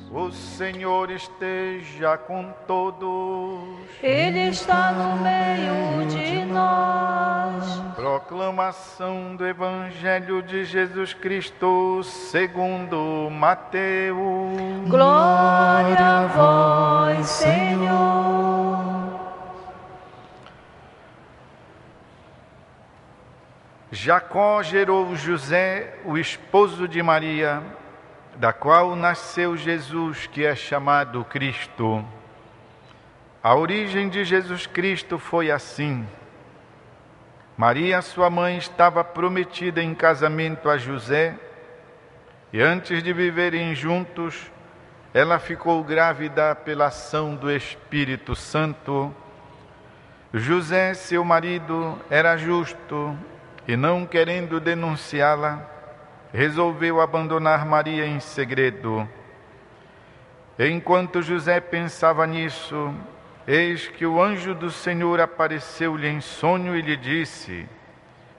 O Senhor esteja com todos. Ele está no meio de nós. Proclamação do Evangelho de Jesus Cristo segundo Mateus. Glória a vós, Senhor. Jacó gerou José, o esposo de Maria, da qual nasceu Jesus, que é chamado Cristo. A origem de Jesus Cristo foi assim. Maria, sua mãe, estava prometida em casamento a José, e antes de viverem juntos, ela ficou grávida pela ação do Espírito Santo. José, seu marido, era justo e, não querendo denunciá-la, resolveu abandonar Maria em segredo. Enquanto José pensava nisso, eis que o anjo do Senhor apareceu-lhe em sonho e lhe disse: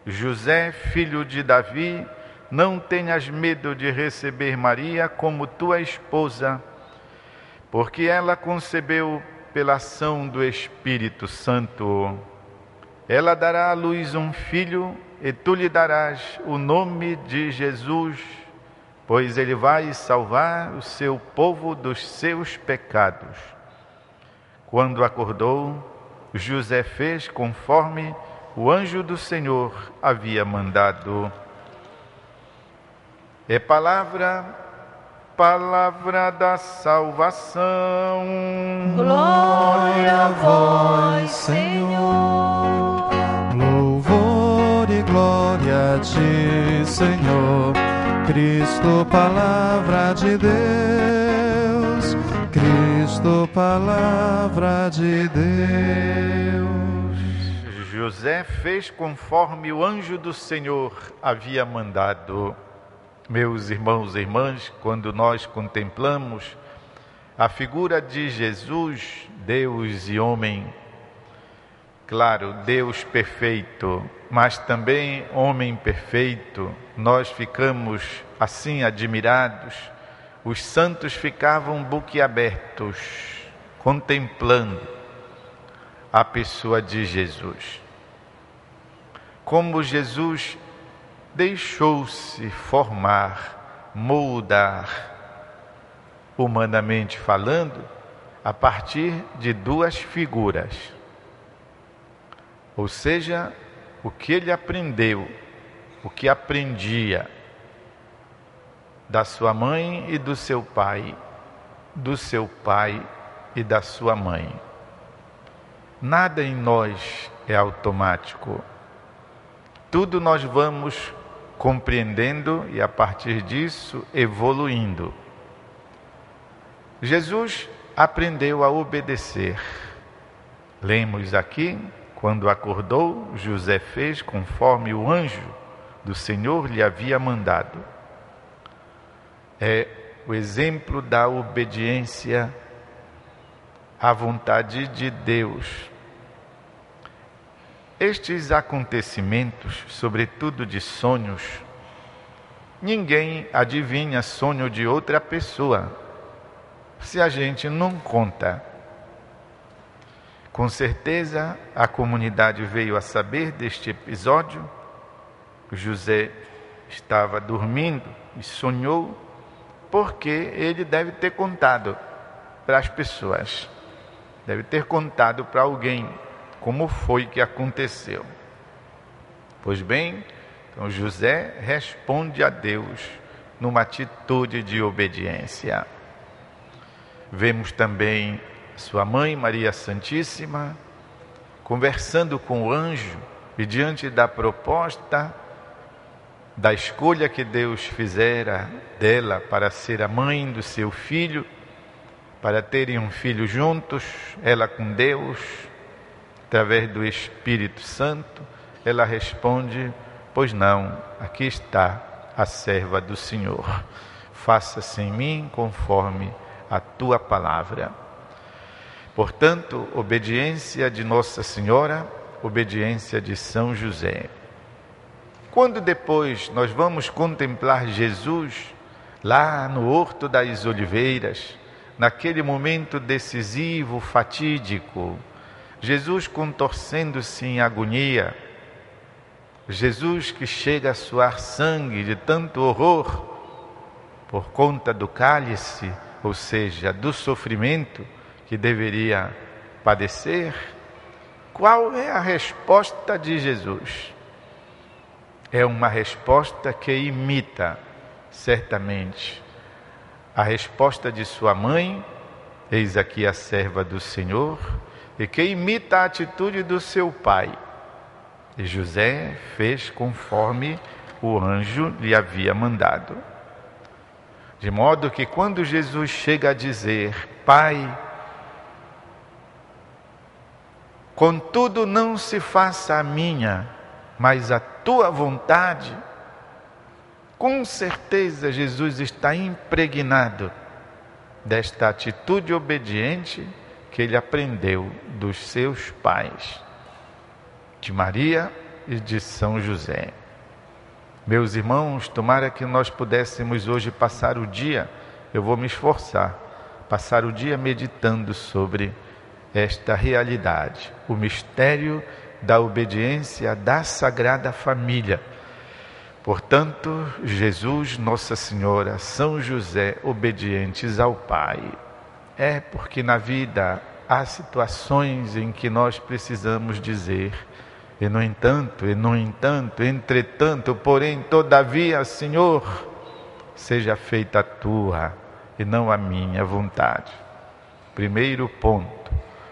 José, filho de Davi, não tenhas medo de receber Maria como tua esposa, porque ela concebeu pela ação do Espírito Santo. Ela dará à luz um filho, e tu lhe darás o nome de Jesus, pois ele vai salvar o seu povo dos seus pecados. Quando acordou, José fez conforme o anjo do Senhor havia mandado. É palavra da salvação. Glória a vós, Senhor. Louvor e glória a ti, Senhor. Cristo, palavra de Deus. Cristo, palavra de Deus. José fez conforme o anjo do Senhor havia mandado. Meus irmãos e irmãs, quando nós contemplamos a figura de Jesus, Deus e homem, claro, Deus perfeito, mas também homem perfeito, nós ficamos assim admirados. Os santos ficavam boquiabertos, contemplando a pessoa de Jesus. Como Jesus deixou-se formar, moldar, humanamente falando, a partir de duas figuras. Ou seja, o que ele aprendeu, o que aprendia da sua mãe e do seu pai e da sua mãe. Nada em nós é automático. Tudo nós vamos compreendendo e, a partir disso, evoluindo. Jesus aprendeu a obedecer. Lemos aqui: quando acordou, José fez conforme o anjo do Senhor lhe havia mandado. É o exemplo da obediência à vontade de Deus. Estes acontecimentos, sobretudo de sonhos, ninguém adivinha sonho de outra pessoa, se a gente não conta. Com certeza, a comunidade veio a saber deste episódio. José estava dormindo e sonhou, porque ele deve ter contado para as pessoas, deve ter contado para alguém como foi que aconteceu. Pois bem, então José responde a Deus numa atitude de obediência. Vemos também sua mãe, Maria Santíssima, conversando com o anjo e diante da proposta, da escolha que Deus fizera dela para ser a mãe do seu filho, para terem um filho juntos, ela com Deus, através do Espírito Santo, ela responde: pois não, aqui está a serva do Senhor, faça-se em mim conforme a tua palavra. Portanto, obediência de Nossa Senhora, obediência de São José. Quando depois nós vamos contemplar Jesus lá no Horto das Oliveiras, naquele momento decisivo, fatídico, Jesus contorcendo-se em agonia, Jesus que chega a suar sangue de tanto horror por conta do cálice, ou seja, do sofrimento que deveria padecer. Qual é a resposta de Jesus? É uma resposta que imita, certamente, a resposta de sua mãe, eis aqui a serva do Senhor, e que imita a atitude do seu pai. E José fez conforme o anjo lhe havia mandado. De modo que quando Jesus chega a dizer: Pai, contudo não se faça a minha, mas a tua vontade, com certeza Jesus está impregnado desta atitude obediente que ele aprendeu dos seus pais, de Maria e de São José. Meus irmãos, tomara que nós pudéssemos hoje passar o dia, eu vou me esforçar, passar o dia meditando sobre esta realidade, o mistério da obediência da Sagrada Família. Portanto, Jesus, Nossa Senhora, São José, obedientes ao Pai. É porque na vida há situações em que nós precisamos dizer: e no entanto, entretanto, porém, todavia, Senhor, seja feita a tua e não a minha vontade. Primeiro ponto.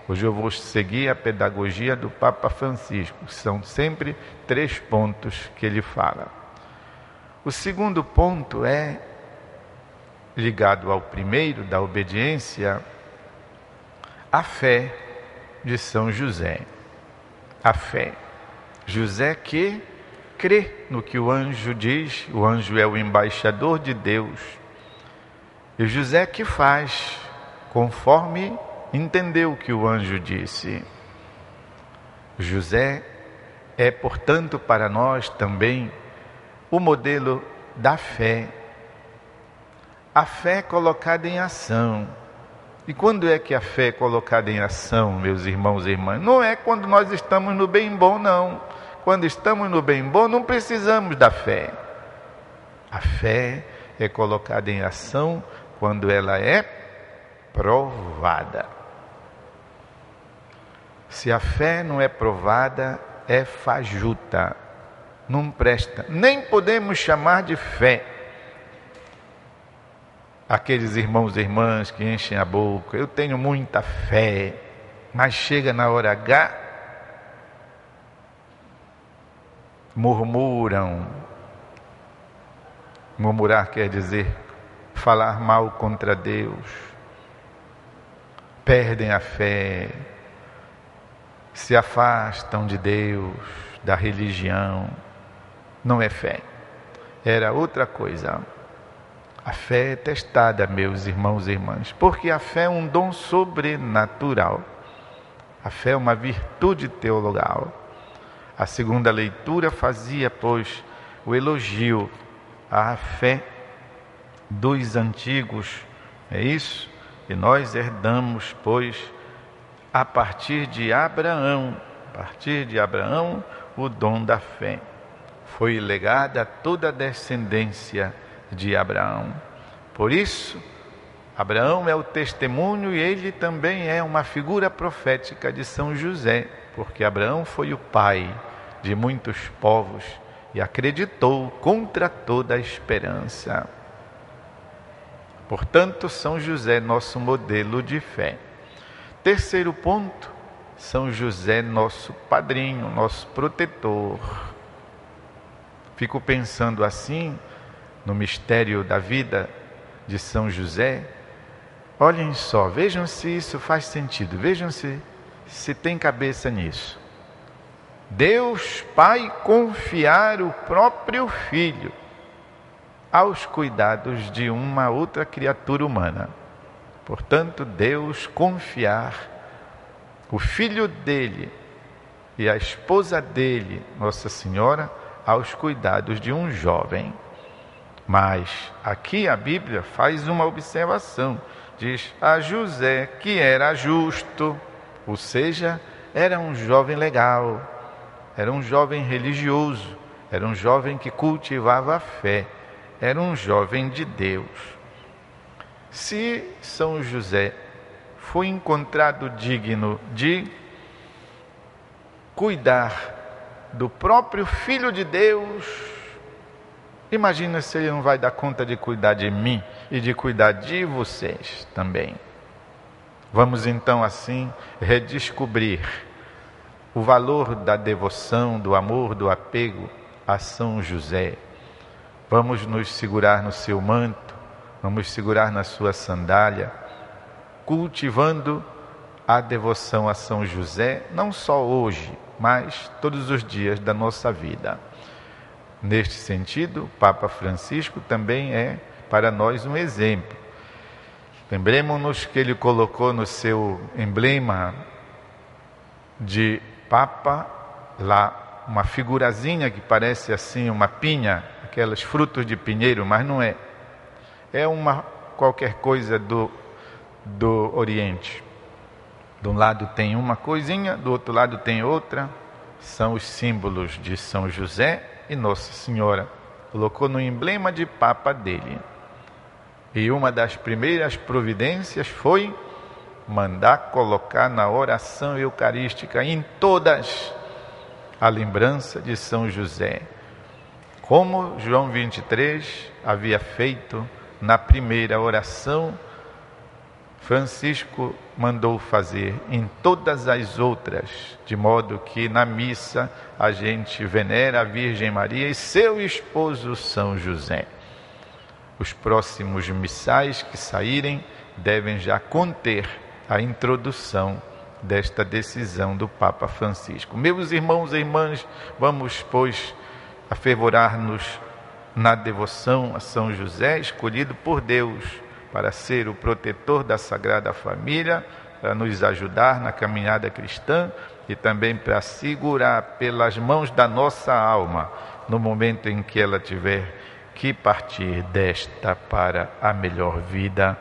Hoje eu vou seguir a pedagogia do Papa Francisco. São sempre 3 pontos que ele fala. O segundo ponto é ligado ao primeiro, da obediência, a fé de São José. A fé. José que crê no que o anjo diz, o anjo é o embaixador de Deus. E José que faz conforme entendeu o que o anjo disse. José é, portanto, para nós também o modelo da fé. A fé colocada em ação. E quando é que a fé é colocada em ação, meus irmãos e irmãs? Não é quando nós estamos no bem bom, não. Quando estamos no bem bom, não precisamos da fé. A fé é colocada em ação quando ela é provada. Se a fé não é provada, é fajuta, não presta. Nem podemos chamar de fé aqueles irmãos e irmãs que enchem a boca: eu tenho muita fé, mas chega na hora H, murmuram. Murmurar quer dizer falar mal contra Deus, perdem a fé, se afastam de Deus, da religião. Não é fé, era outra coisa. A fé é testada, meus irmãos e irmãs, porque a fé é um dom sobrenatural. A fé é uma virtude teologal. A segunda leitura fazia, pois, o elogio à fé dos antigos. É isso? E nós herdamos, pois, a partir de Abraão, o dom da fé. Foi legada a toda a descendência de Abraão. Por isso, Abraão é o testemunho e ele também é uma figura profética de São José, porque Abraão foi o pai de muitos povos e acreditou contra toda a esperança. Portanto, São José, nosso modelo de fé. Terceiro ponto, São José, nosso padrinho, nosso protetor. Fico pensando assim no mistério da vida de São José. Olhem só, vejam se isso faz sentido, vejam se tem cabeça nisso. Deus Pai confiar o próprio Filho aos cuidados de uma outra criatura humana. Portanto, Deus confiar o Filho dele e a esposa dele, Nossa Senhora, aos cuidados de um jovem. Mas aqui a Bíblia faz uma observação. Diz a José que era justo, ou seja, era um jovem legal, era um jovem religioso, era um jovem que cultivava a fé, era um jovem de Deus. Se São José foi encontrado digno de cuidar do próprio Filho de Deus, imagina se ele não vai dar conta de cuidar de mim e de cuidar de vocês também. Vamos então assim redescobrir o valor da devoção, do amor, do apego a São José. Vamos nos segurar no seu manto, vamos segurar na sua sandália, cultivando a devoção a São José, não só hoje, mas todos os dias da nossa vida. Neste sentido, o Papa Francisco também é para nós um exemplo. Lembremos-nos que ele colocou no seu emblema de Papa lá uma figurazinha que parece assim uma pinha, aqueles frutos de pinheiro, mas não é. É uma qualquer coisa do Oriente. De um lado tem uma coisinha, do outro lado tem outra. São os símbolos de São José e Nossa Senhora. Colocou no emblema de Papa dele. E uma das primeiras providências foi mandar colocar na oração eucarística em todas a lembrança de São José. Como João 23 havia feito na primeira oração, Francisco mandou fazer em todas as outras, de modo que na missa a gente venera a Virgem Maria e seu esposo São José. Os próximos missais que saírem devem já conter a introdução desta decisão do Papa Francisco. Meus irmãos e irmãs, vamos, pois, afervorar-nos na devoção a São José, escolhido por Deus para ser o protetor da Sagrada Família, para nos ajudar na caminhada cristã e também para segurar pelas mãos da nossa alma no momento em que ela tiver que partir desta para a melhor vida.